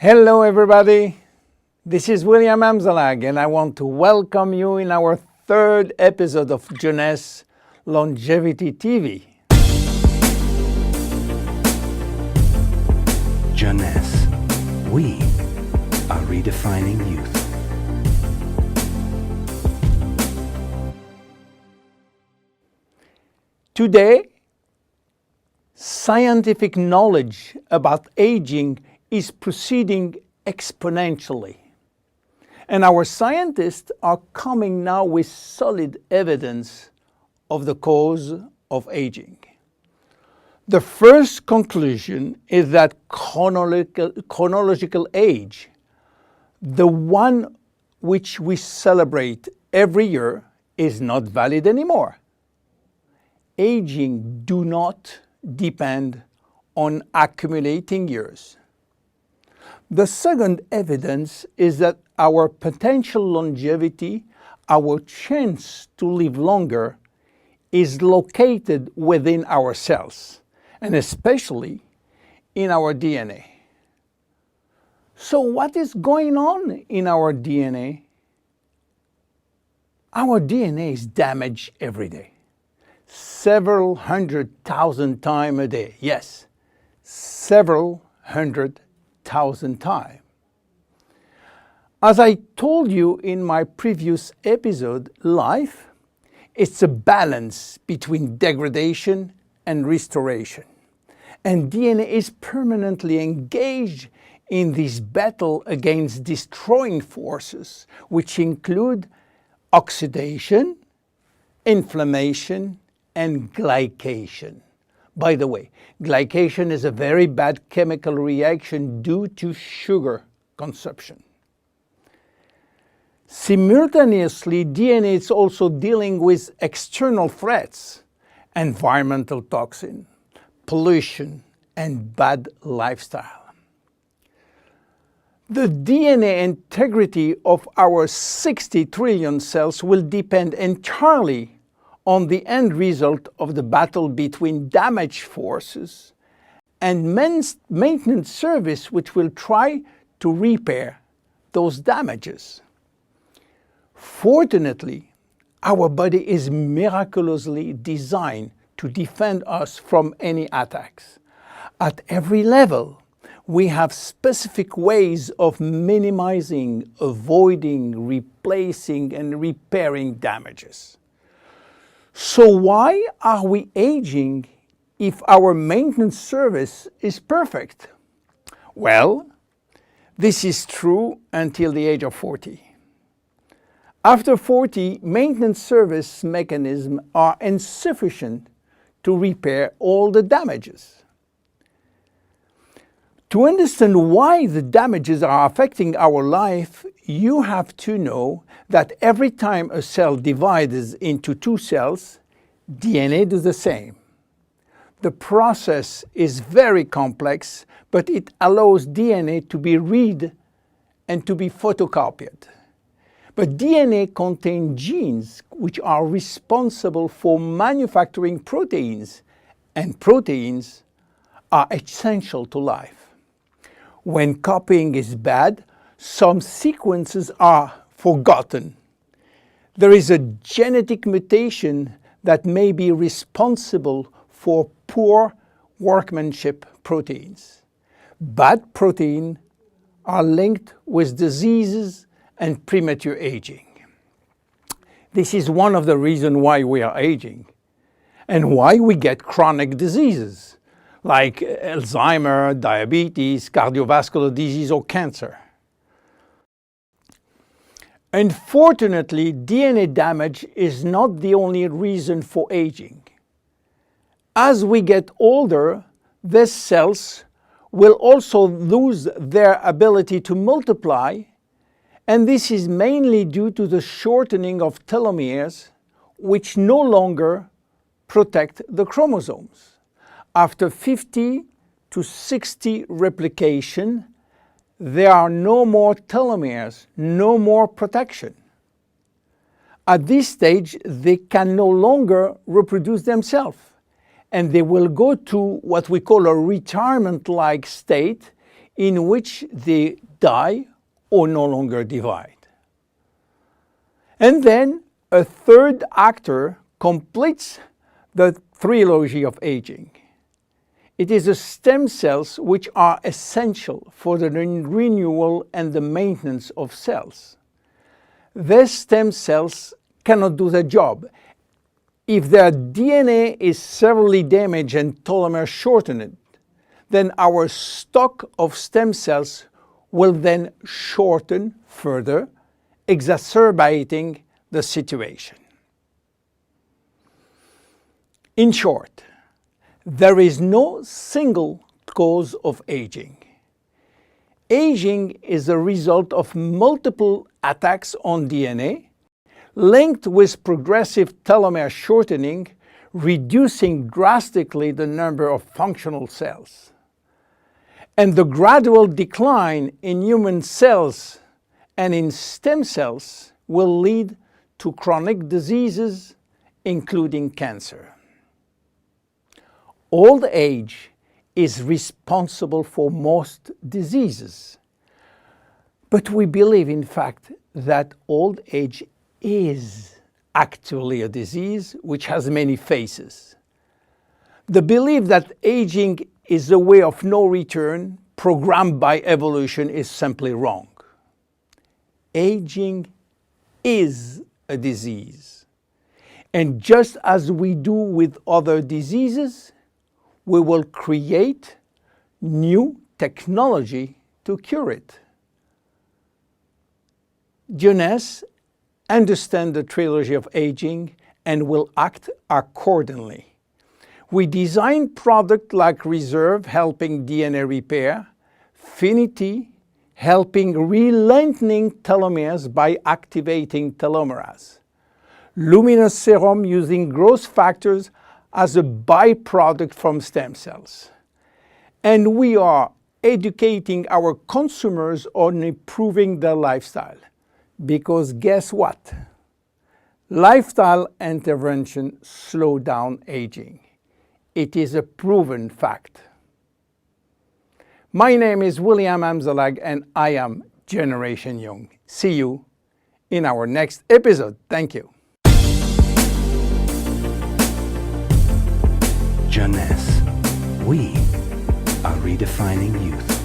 Hello everybody, this is William Amzalag and I want to welcome you in our third episode of Jeunesse Longevity TV. Jeunesse, we are redefining youth. Today, scientific knowledge about aging is proceeding exponentially. And our scientists are coming now with solid evidence of the cause of aging. The first conclusion is that chronological age, the one which we celebrate every year, is not valid anymore. Aging do not depend on accumulating years. The second evidence is that our potential longevity, our chance to live longer, is located within our cells, and especially in our DNA. So what is going on in our DNA? Our DNA is damaged every day. Several 100,000 times a day. Yes, several 100,000 times. As I told you in my previous episode, life, it's a balance between degradation and restoration. And DNA is permanently engaged in this battle against destroying forces, which include oxidation, inflammation, and glycation. By the way, glycation is a very bad chemical reaction due to sugar consumption. Simultaneously, DNA is also dealing with external threats, environmental toxin, pollution, and bad lifestyle. The DNA integrity of our 60 trillion cells will depend entirely on the end result of the battle between damage forces and maintenance service, which will try to repair those damages. Fortunately, our body is miraculously designed to defend us from any attacks. At every level, we have specific ways of minimizing, avoiding, replacing, and repairing damages. So why are we aging if our maintenance service is perfect? Well, this is true until the age of 40. After 40, maintenance service mechanisms are insufficient to repair all the damages. To understand why the damages are affecting our life, you have to know that every time a cell divides into two cells, DNA does the same. The process is very complex, but it allows DNA to be read and to be photocopied. But DNA contains genes which are responsible for manufacturing proteins, and proteins are essential to life. When copying is bad, some sequences are forgotten. There is a genetic mutation that may be responsible for poor workmanship proteins. Bad proteins are linked with diseases and premature aging. This is one of the reasons why we are aging and why we get chronic diseases like Alzheimer's, diabetes, cardiovascular disease, or cancer. Unfortunately, DNA damage is not the only reason for aging. As we get older, these cells will also lose their ability to multiply, and this is mainly due to the shortening of telomeres, which no longer protect the chromosomes. After 50 to 60 replication, there are no more telomeres, no more protection. At this stage, they can no longer reproduce themselves, and they will go to what we call a retirement-like state, in which they die or no longer divide. And then a third actor completes the trilogy of aging. It is the stem cells which are essential for the renewal and the maintenance of cells. These stem cells cannot do the job. If their DNA is severely damaged and telomere shortened, then our stock of stem cells will then shorten further, exacerbating the situation. In short, there is no single cause of aging. Aging is a result of multiple attacks on DNA, linked with progressive telomere shortening, reducing drastically the number of functional cells. And the gradual decline in human cells and in stem cells will lead to chronic diseases, including cancer. Old age is responsible for most diseases. But we believe, in fact, that old age is actually a disease which has many faces. The belief that aging is a way of no return programmed by evolution is simply wrong. Aging is a disease. And just as we do with other diseases, we will create new technology to cure it. Jeunesse understands the trilogy of aging and will act accordingly. We design products like Reserve, helping DNA repair, Finity, helping re-lengthening telomeres by activating telomerase, Luminous Serum using growth factors as a byproduct from stem cells. And we are educating our consumers on improving their lifestyle. Because guess what? Lifestyle intervention slow down aging. It is a proven fact. My name is William Amzalag and I am Generation Young. See you in our next episode. Thank you. Jeunesse. We are redefining youth.